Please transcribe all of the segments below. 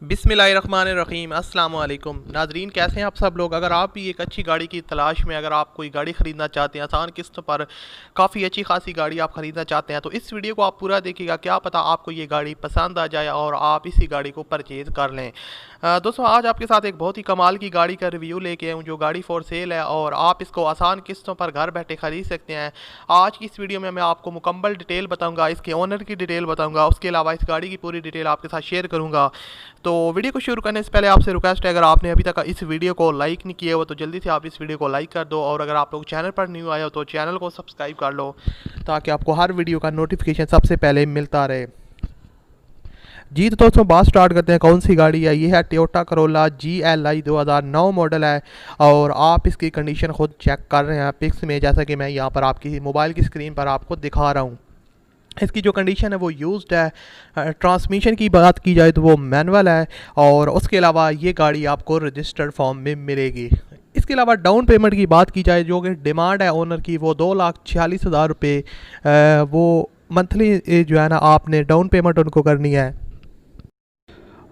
बिस्मिल्लाहिर्रहमानिर्रहीम अस्सलाम वालेकुम नाजरीन, कैसे हैं आप सब लोग। अगर आप भी एक अच्छी गाड़ी की तलाश में, अगर आप कोई गाड़ी ख़रीदना चाहते हैं आसान किस्त पर, काफ़ी अच्छी खासी गाड़ी आप ख़रीदना चाहते हैं, तो इस वीडियो को आप पूरा देखिएगा। क्या पता आपको ये गाड़ी पसंद आ जाए और आप इसी गाड़ी को परचेज़ कर लें। दोस्तों, आज आपके साथ एक बहुत ही कमाल की गाड़ी का रिव्यू लेके आया हूँ, जो गाड़ी फॉर सेल है और आप इसको आसान किस्तों पर घर बैठे ख़रीद सकते हैं। आज की इस वीडियो में मैं आपको मुकम्मल डिटेल बताऊँगा, इसके ओनर की डिटेल बताऊँगा, उसके अलावा इस गाड़ी की पूरी डिटेल आपके साथ शेयर करूँगा। तो वीडियो को शुरू करने से पहले आपसे रिक्वेस्ट है, अगर आपने अभी तक इस वीडियो को लाइक नहीं किया हो तो जल्दी से आप इस वीडियो को लाइक कर दो, और अगर आप लोग चैनल पर न्यू आए हो तो चैनल को सब्सक्राइब कर लो, ताकि आपको हर वीडियो का नोटिफिकेशन सबसे पहले मिलता रहे। जी तो दोस्तों, बात स्टार्ट करते हैं। कौन सी गाड़ी है? ये है टोयोटा करोला GLI 2009 मॉडल है, और आप इसकी कंडीशन खुद चेक कर रहे हैं पिक्स में, जैसा कि मैं यहाँ पर आपकी मोबाइल की स्क्रीन पर आपको दिखा रहा हूँ। इसकी जो कंडीशन है वो यूज्ड है। ट्रांसमिशन की बात की जाए तो वो मैनुअल है, और उसके अलावा ये गाड़ी आपको रजिस्टर्ड फॉर्म में मिलेगी। इसके अलावा डाउन पेमेंट की बात की जाए, जो कि डिमांड है ओनर की, वो 2,46,000 रुपये वो मंथली जो है ना आपने डाउन पेमेंट उनको करनी है।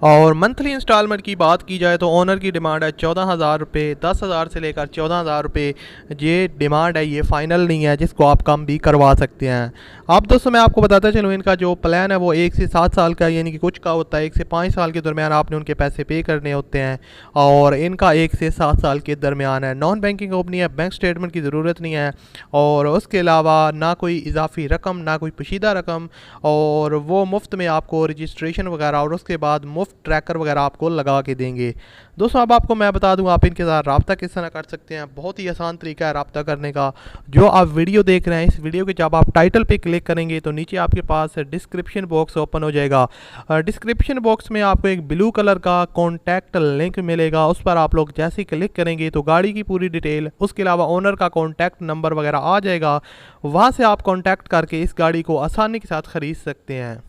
और मंथली इंस्टॉलमेंट की बात की जाए तो ओनर की डिमांड है 14,000 रुपये, 10,000 से लेकर 14,000 रुपये ये डिमांड है। ये फ़ाइनल नहीं है, जिसको आप कम भी करवा सकते हैं। अब दोस्तों, मैं आपको बताता चलूँ, इनका जो प्लान है वो 1 से 7 साल का, यानी कि कुछ का होता है 1 से 5 साल के दरमियान आपने उनके पैसे पे करने होते हैं, और इनका 1 से 7 साल के दरमियान है। नॉन बैंकिंग कंपनी है, बैंक स्टेटमेंट की ज़रूरत नहीं है, और उसके अलावा ना कोई इजाफी रकम, ना कोई पोशीदा रकम, और वो मुफ्त में आपको रजिस्ट्रेशन वगैरह और उसके बाद मुफ्त ट्रैकर वगैरह आपको लगा के देंगे। दोस्तों, अब आपको मैं बता दूं आप इनके साथ रब्ता किस तरह कर सकते हैं। बहुत ही आसान तरीका है रब्ता करने का। जो आप वीडियो देख रहे हैं, इस वीडियो के जब आप टाइटल पे क्लिक करेंगे तो नीचे आपके पास डिस्क्रिप्शन बॉक्स ओपन हो जाएगा। डिस्क्रिप्शन बॉक्स में आपको एक ब्लू कलर का कॉन्टैक्ट लिंक मिलेगा। उस पर आप लोग जैसे ही क्लिक करेंगे तो गाड़ी की पूरी डिटेल, उसके अलावा ओनर का कॉन्टैक्ट नंबर वगैरह आ जाएगा। वहाँ से आप कॉन्टैक्ट करके इस गाड़ी को आसानी के साथ ख़रीद सकते हैं।